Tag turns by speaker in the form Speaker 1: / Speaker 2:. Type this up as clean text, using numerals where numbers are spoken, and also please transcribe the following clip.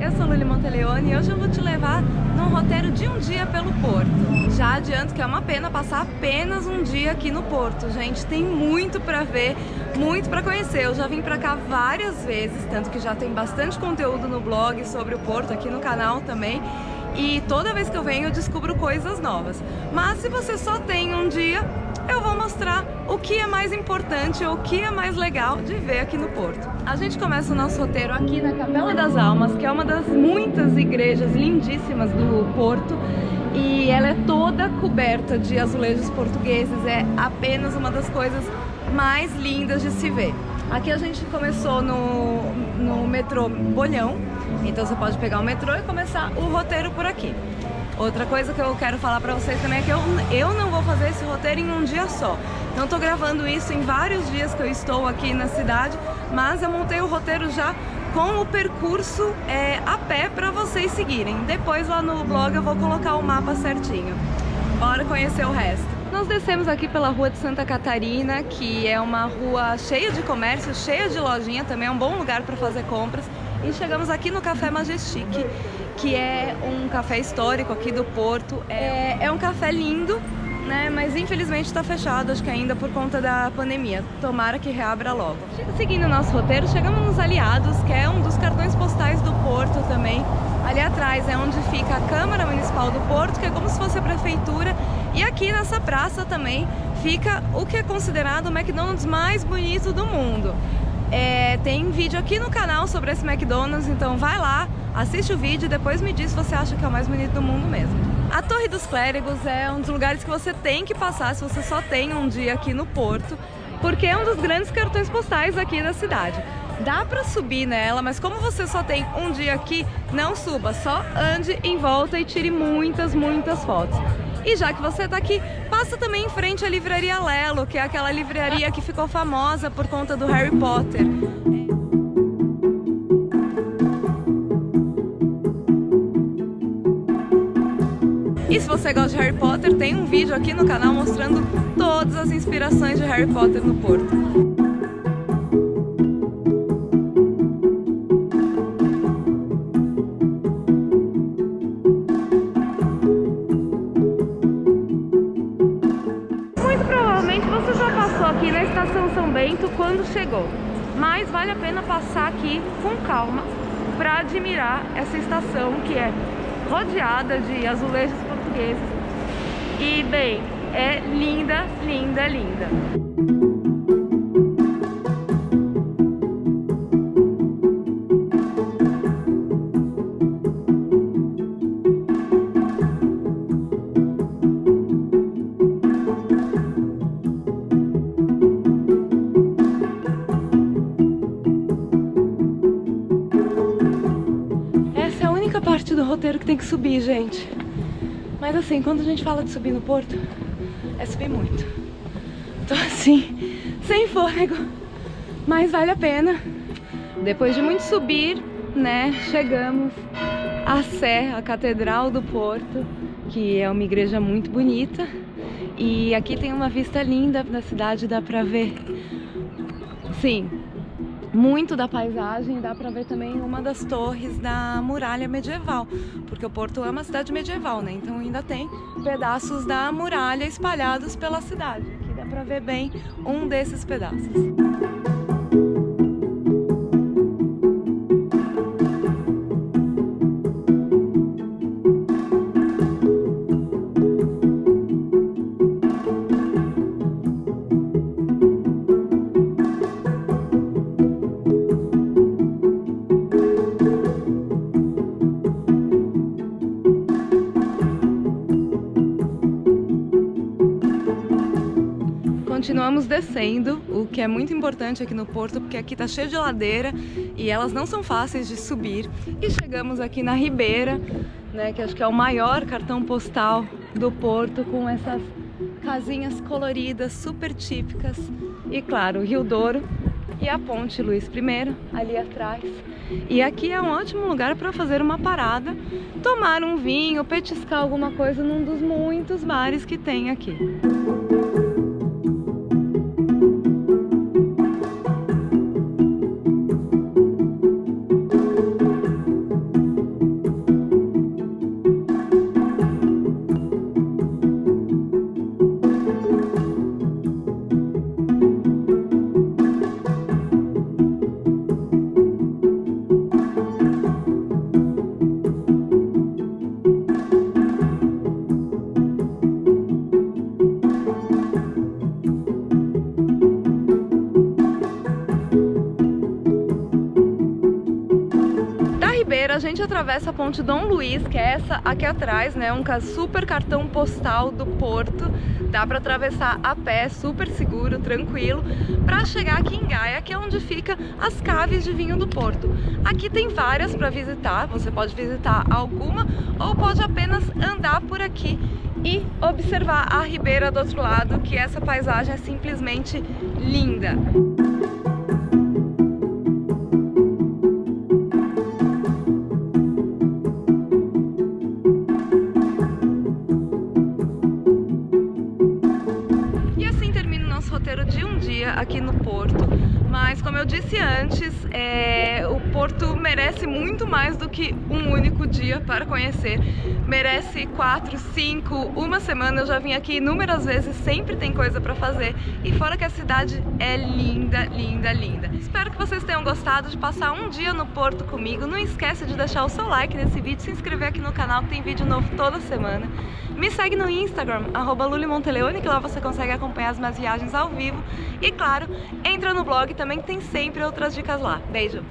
Speaker 1: Eu sou Luli Monteleone e hoje eu vou te levar num roteiro de um dia pelo Porto. Já adianto que é uma pena passar apenas um dia aqui no Porto, gente. Tem muito pra ver, muito pra conhecer. Eu já vim pra cá várias vezes, tanto que já tem bastante conteúdo no blog sobre o Porto, aqui no canal também. E toda vez que eu venho eu descubro coisas novas. Mas se você só tem um dia, eu vou mostrar o que é mais importante, o que é mais legal de ver aqui no Porto. A gente começa o nosso roteiro aqui na Capela das Almas, que é uma das muitas igrejas lindíssimas do Porto. E ela é toda coberta de azulejos portugueses, é apenas uma das coisas mais lindas de se ver. Aqui a gente começou no metrô Bolhão, então você pode pegar o metrô e começar o roteiro por aqui. Outra coisa que eu quero falar pra vocês também é que eu não vou fazer esse roteiro em um dia só. Então tô gravando isso em vários dias que eu estou aqui na cidade, mas eu montei o roteiro já com o percurso a pé pra vocês seguirem. Depois lá no blog eu vou colocar o mapa certinho. Bora conhecer o resto. Nós descemos aqui pela Rua de Santa Catarina, que é uma rua cheia de comércio, cheia de lojinha, também é um bom lugar para fazer compras. E chegamos aqui no Café Majestic, que é um café histórico aqui do Porto. É um café lindo, né? Mas infelizmente está fechado, acho que ainda por conta da pandemia. Tomara que reabra logo. Seguindo o nosso roteiro, chegamos nos Aliados, que é um dos cartões postais do Porto também. Ali atrás é onde fica a Câmara Municipal do Porto, que é como se fosse a prefeitura. E aqui nessa praça também fica o que é considerado o McDonald's mais bonito do mundo. Tem vídeo aqui no canal sobre esse McDonald's, então vai lá, assiste o vídeo e depois me diz se você acha que é o mais bonito do mundo mesmo. A Torre dos Clérigos é um dos lugares que você tem que passar se você só tem um dia aqui no Porto, porque é um dos grandes cartões postais aqui da cidade. Dá pra subir nela, mas como você só tem um dia aqui, não suba, só ande em volta e tire muitas fotos. E já que você tá aqui, passa também em frente à Livraria Lelo, que é aquela livraria que ficou famosa por conta do Harry Potter. E se você gosta de Harry Potter, tem um vídeo aqui no canal mostrando todas as inspirações de Harry Potter no Porto. Aqui na Estação São Bento quando chegou, mas vale a pena passar aqui com calma para admirar essa estação que é rodeada de azulejos portugueses e, bem, é linda, linda, linda. Parte do roteiro que tem que subir, gente. Mas assim, quando a gente fala de subir no Porto, é subir muito. Tô assim, sem fôlego, mas vale a pena. Depois de muito subir, né, chegamos à Sé, a Catedral do Porto, que é uma igreja muito bonita. E aqui tem uma vista linda da cidade, dá pra ver, sim, muito da paisagem, dá pra ver também uma das torres da muralha medieval, porque o Porto é uma cidade medieval, né? Então ainda tem pedaços da muralha espalhados pela cidade. Aqui dá pra ver bem um desses pedaços. Continuamos descendo, o que é muito importante aqui no Porto, porque aqui tá cheio de ladeira e elas não são fáceis de subir. E chegamos aqui na Ribeira, né, que acho que é o maior cartão postal do Porto, com essas casinhas coloridas, super típicas. E claro, o Rio Douro e a Ponte Luís I, ali atrás. E aqui é um ótimo lugar para fazer uma parada, tomar um vinho, petiscar alguma coisa num dos muitos bares que tem aqui. Ribeira a gente atravessa a ponte Dom Luiz, que é essa aqui atrás, né? Um super cartão postal do Porto. Dá para atravessar a pé, super seguro, tranquilo, para chegar aqui em Gaia, que é onde fica as caves de vinho do Porto. Aqui tem várias para visitar, você pode visitar alguma ou pode apenas andar por aqui e observar a ribeira do outro lado, que essa paisagem é simplesmente linda. De um dia aqui no Porto, mas como eu disse antes, o Porto merece muito mais do que um único dia para conhecer. Merece 4, 5, uma semana. Eu já vim aqui inúmeras vezes, sempre tem coisa para fazer, e fora que a cidade é linda, linda, linda. Espero que vocês tenham gostado de passar um dia no Porto comigo. Não esquece de deixar o seu like nesse vídeo, se inscrever aqui no canal, que tem vídeo novo toda semana. Me segue no Instagram, @lulimonteleone, que lá você consegue acompanhar as minhas viagens ao vivo. E claro, entra no blog também, que tem sempre outras dicas lá. Beijo!